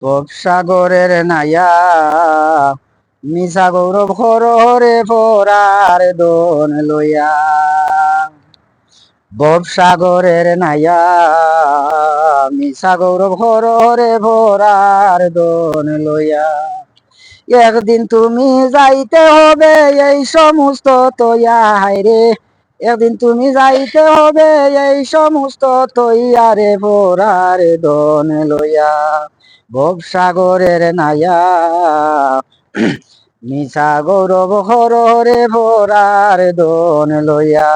ভবসাগরের নাইয়া মিশা গৌরব হরে ফোরার দোন লইয়া। ভবসাগরের নাইয়া মিশা গৌরব হরে ফোরার দোন লইয়া। একদিন তুমি যাইতে হবে এই সমস্ত তৈয়া হায়রে। একদিন তুমি যাইতে হবে এই সমস্ত তৈয়া রে ফোরার দোন লইয়া। ভবসাগরের নাইয়া মিশা গৌরব হরে ভরার দোন লইয়া।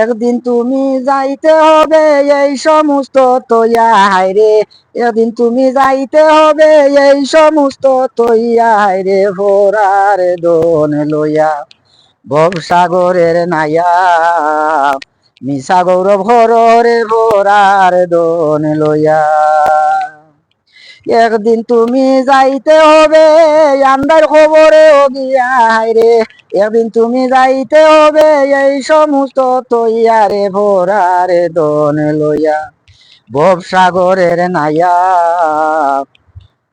একদিন তুমি যাইতে হবে এই সমস্ত তৈয়া হায়রে। একদিন তুমি যাইতে হবে এই সমস্ত তৈয়া হায়রে ভরার দোন লইয়া। ভবসাগরের নাইয়া মিশা গৌরব হরে ভরার দোন লইয়া। একদিন তুমি যাইতে হবে আন্দার খবরে গিয়া হায়রে। একদিন তুমি যাইতে হবে এই সমস্ত তৈয়ারে ভরার দোন লইয়া। ভবসাগরের নাইয়া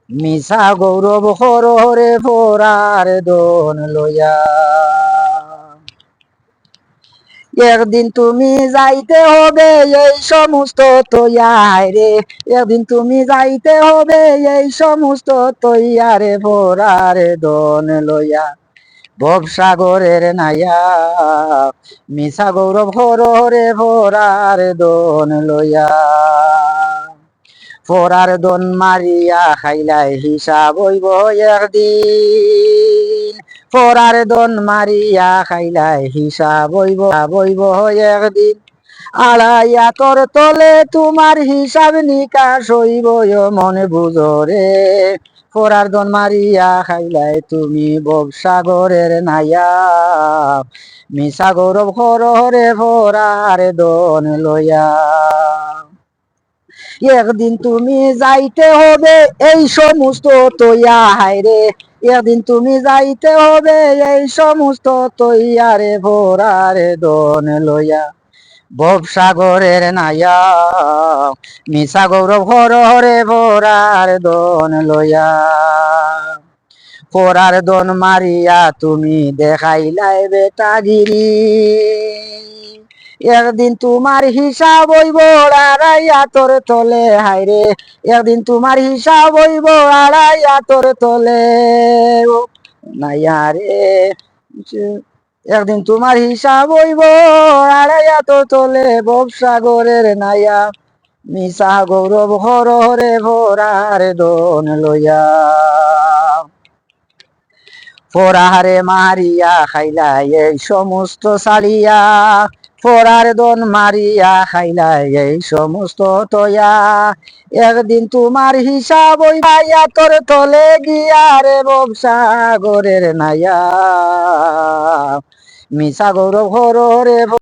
মিশা গৌরব হরে ভরার দোন লইয়া। একদিন তুমি যাইতে হবে এই সমস্ত তৈয়া হায়রে। একদিন তুমি যাইতে হবে এই সমস্ত তৈয়ারে ভরার দোন লইয়া। ভবসাগরের নাইয়া মিশা গৌরব হরে ভরার দোন লইয়া। ফোরার দোন মারিয়া খাইলাই হিসাব হইব একদিন। ফোরার দোন মারিয়া খাইলাই হিসাব হইব একদিন। আড়াইয়া তোর তলে তোমার হিসাব নিকাশ হইব মনে বুঝরে। ফোরার দন মারিয়া খাইলাই তুমি ভবসাগরের নাইয়া মিশা গৌরব হরে ফোরার দন লইয়া। একদিন তুমি যাইতে হবে এই সমস্ত তৈয়া হায়রে। একদিন তুমি যাইতে হবে এই সমস্ত তৈয়ারে ভরার দন লইয়া। ভবসাগরের নাইয়া মিশা গৌরব হরে ভরার দন লইয়া। ফোরার দন মারিয়া তুমি দেখাইলাই বেটাগিরি। একদিন তোমার হিসাব হইব আড়াইয়া তোর তলে হায়রে। একদিন তোমার হিসাব হইব আড়াইয়া তোর তলে নাইয়া রে। একদিন তোমার হিসাব হইব আড়াইয়া তোর তলে। ভবসাগরের নাইয়া মিশা গৌরব হরে ভরার দন লইয়া। ফোরারে মারিয়া খাইলাই এই সমস্ত সারিয়া। ফোরার দন মারিয়া খাইলাই এই সমস্ত তয়া। একদিন তোমার হিসাব হইয়া তোর তলে গিয়া রে। ভবসাগরের নাইয়া মিশা গৌরব হরে